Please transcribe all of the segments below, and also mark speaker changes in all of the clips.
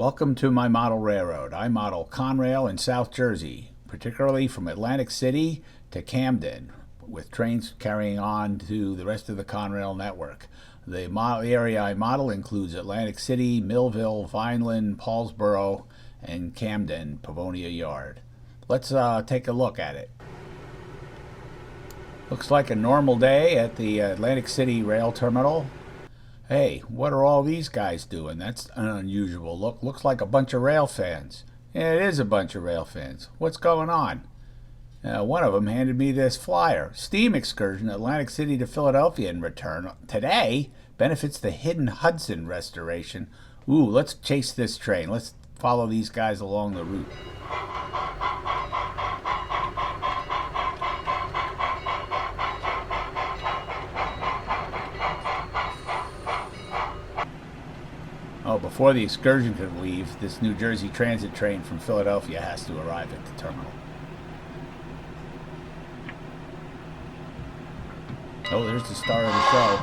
Speaker 1: Welcome to my model railroad. I model Conrail in South Jersey, particularly from Atlantic City to Camden, with trains carrying on to the rest of the Conrail network. The area I model includes Atlantic City, Millville, Vineland, Paulsboro, and Camden, Pavonia Yard. Let's take a look at it. Looks like a normal day at the Atlantic City rail terminal. Hey, what are all these guys doing? That's an unusual look. Looks like a bunch of rail fans. Yeah, it is a bunch of rail fans. What's going on? One of them handed me this flyer. Steam excursion, Atlantic City to Philadelphia in return. Today benefits the Hidden Hudson restoration. Ooh, let's chase this train. Let's follow these guys along the route. Oh, before the excursion could leave, this New Jersey Transit train from Philadelphia has to arrive at the terminal. Oh, there's the star of the show.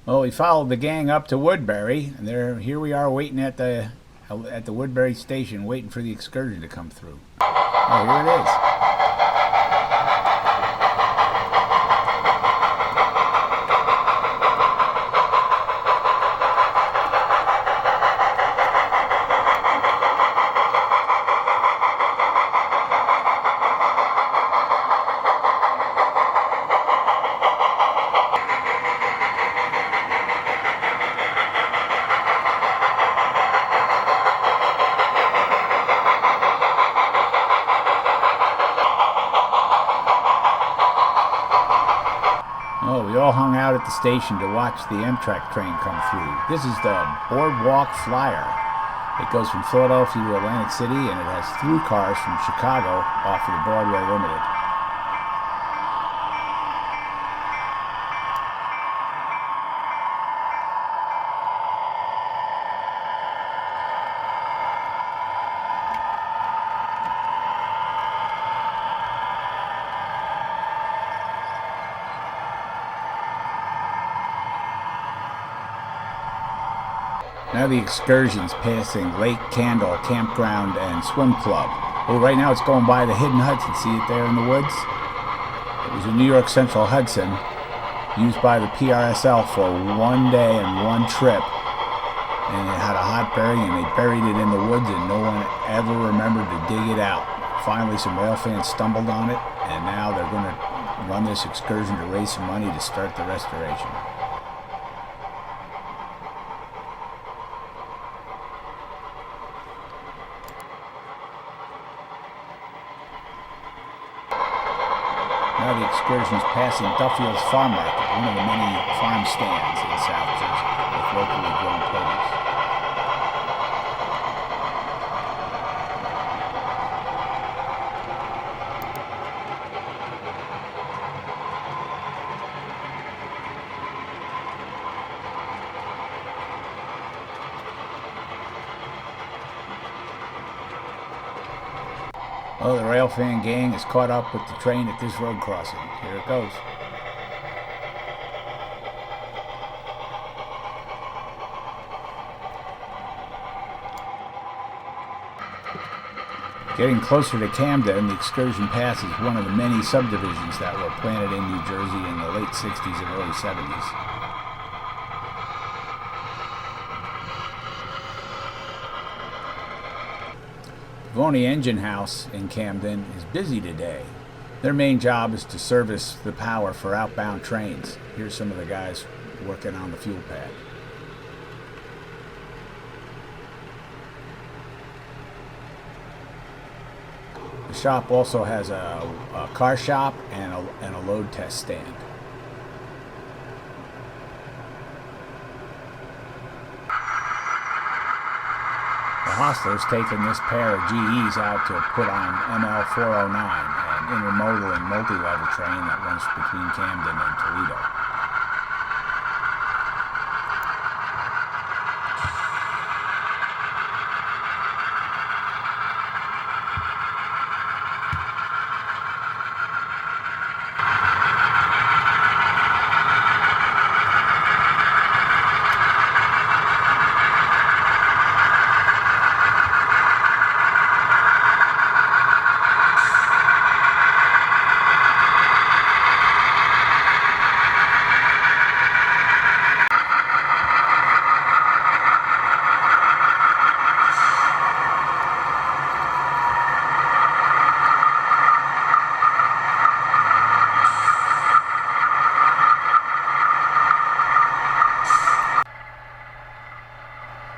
Speaker 1: Well, we followed the gang up to Woodbury, and here we are waiting at the Woodbury station, waiting for the excursion to come through. Oh, here it is. Oh, we all hung out at the station to watch the Amtrak train come through. This is the Boardwalk Flyer. It goes from Philadelphia to Atlantic City, and it has through cars from Chicago off of the Broadway Limited. Now the excursion's passing Lake Candle Campground and Swim Club. Well, right now it's going by the Hidden Hudson. See it there in the woods? It was a New York Central Hudson used by the PRSL for one day and one trip. And it had a hot bury, and they buried it in the woods, and no one ever remembered to dig it out. Finally, some rail fans stumbled on it, and now they're going to run this excursion to raise some money to start the restoration. Now the excursion's passing Duffield's Farm Market, one of the many farm stands in South Jersey with locally grown produce. Oh, the rail fan gang is caught up with the train at this road crossing. Here it goes. Getting closer to Camden, the excursion passes one of the many subdivisions that were planted in New Jersey in the late 60s and early 70s. Pavonia Engine House in Camden is busy today. Their main job is to service the power for outbound trains. Here's some of the guys working on the fuel pad. The shop also has a car shop and a load test stand. The hostler's taken this pair of GEs out to put on ML409, and intermodal and multi-level train that runs between Camden and Toledo.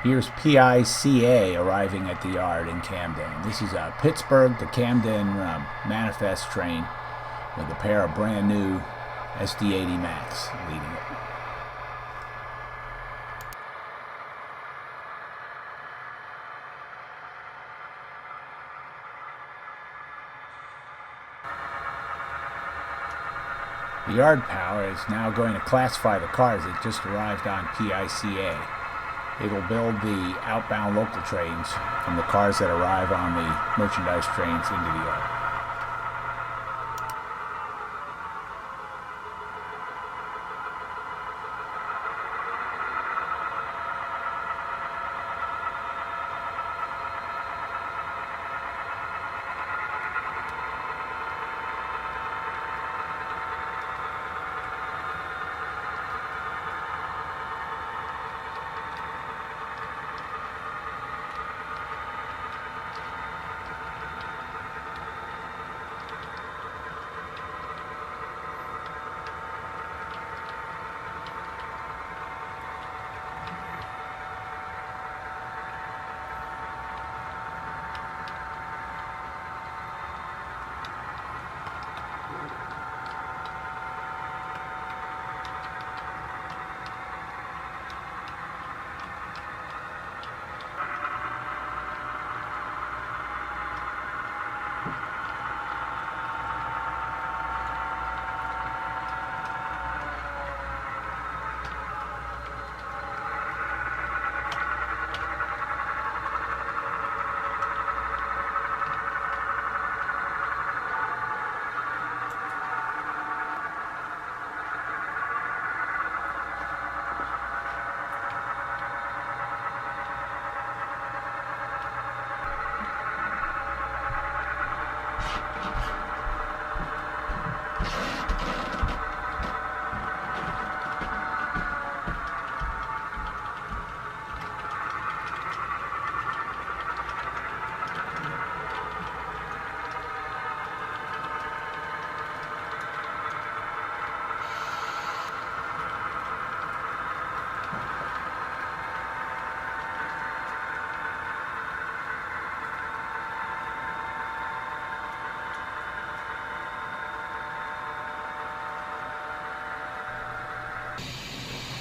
Speaker 1: Here's PICA arriving at the yard in Camden. This is a Pittsburgh to Camden manifest train with a pair of brand new SD80 Max leading it. The yard power is now going to classify the cars that just arrived on PICA. It'll build the outbound local trains from the cars that arrive on the merchandise trains into the yard.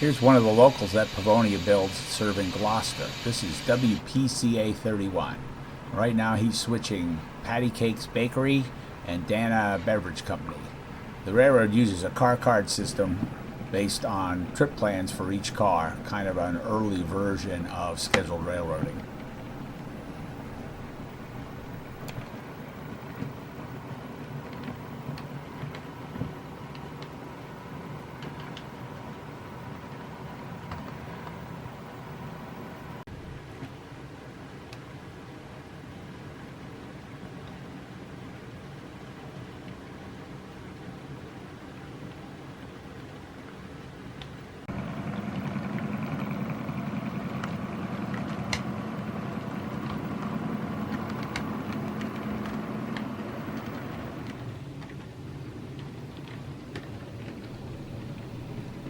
Speaker 1: Here's one of the locals that Pavonia builds serving Gloucester. This is WPCA 31. Right now he's switching Patty Cakes Bakery and Dana Beverage Company. The railroad uses a car card system based on trip plans for each car, kind of an early version of scheduled railroading.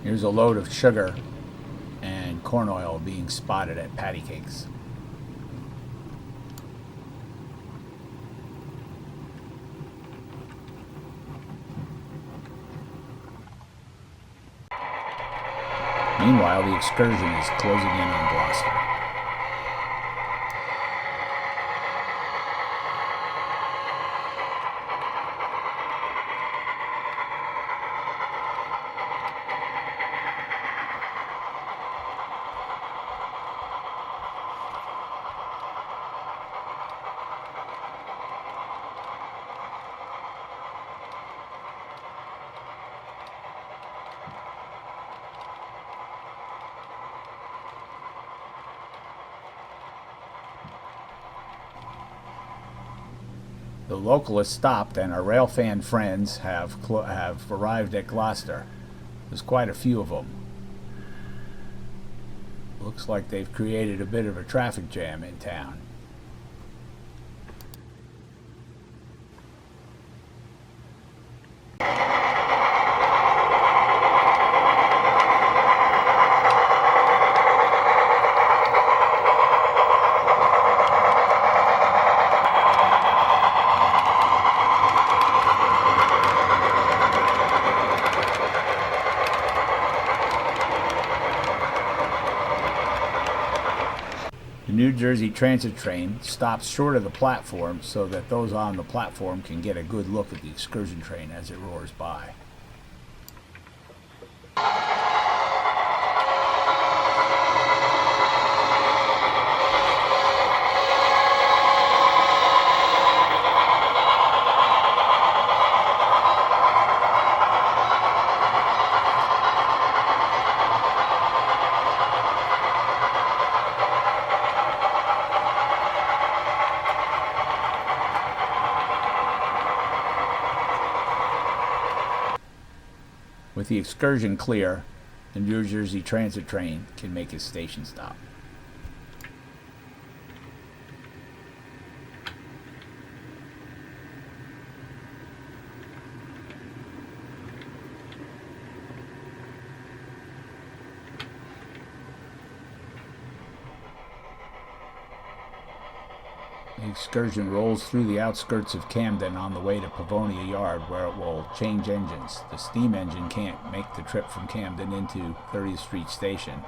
Speaker 1: Here's a load of sugar and corn oil being spotted at Patty Cakes. Meanwhile, the excursion is closing in on Gloucester. The localists stopped, and our railfan friends have arrived at Gloucester. There's quite a few of them. Looks like they've created a bit of a traffic jam in town. The New Jersey Transit train stops short of the platform so that those on the platform can get a good look at the excursion train as it roars by. With the excursion clear, the New Jersey Transit train can make its station stop. The excursion rolls through the outskirts of Camden on the way to Pavonia Yard, where it will change engines. The steam engine can't make the trip from Camden into 30th Street Station,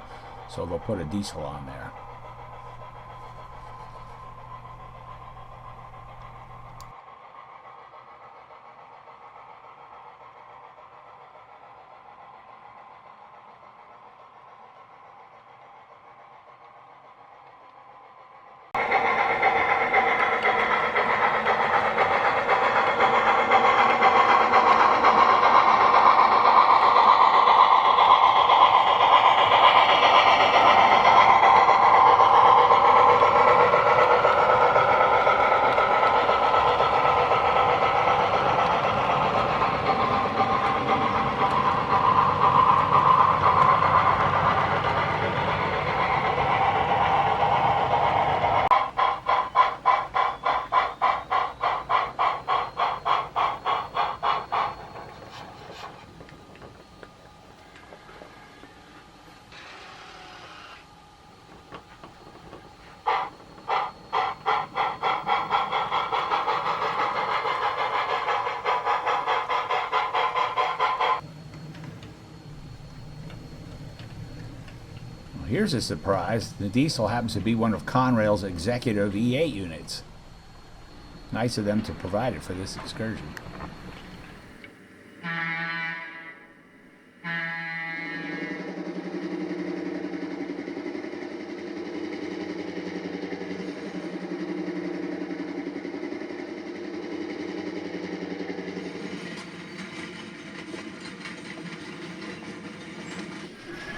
Speaker 1: so they'll put a diesel on there. Here's a surprise. The diesel happens to be one of Conrail's executive E8 units. Nice of them to provide it for this excursion.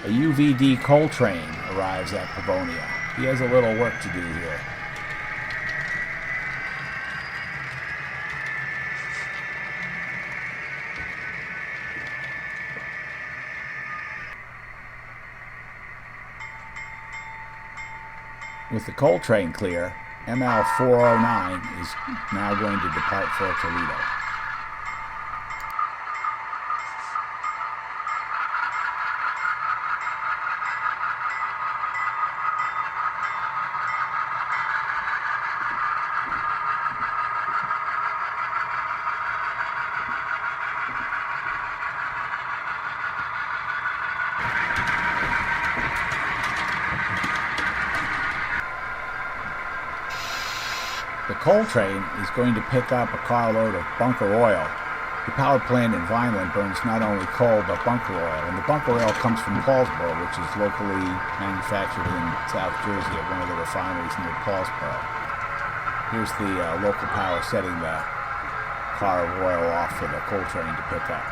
Speaker 1: A UVD coal train arrives at Pavonia. He has a little work to do here. With the coal train clear, ML 409 is now going to depart for Toledo. The coal train is going to pick up a carload of bunker oil. The power plant in Vineland burns not only coal but bunker oil, and the bunker oil comes from Paulsboro, which is locally manufactured in South Jersey at one of the refineries near Paulsboro. Here's the local power setting the car of oil off for the coal train to pick up.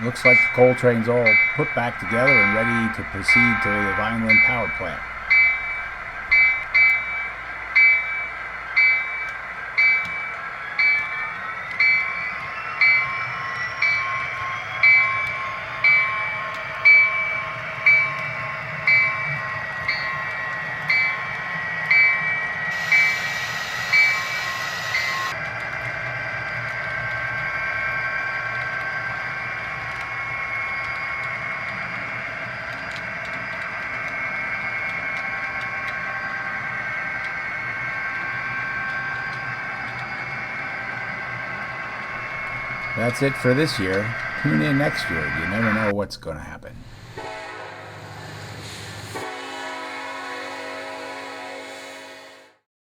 Speaker 1: Looks like the coal train's all put back together and ready to proceed to the Vineland power plant. That's it for this year. Tune in next year. You never know what's going to happen.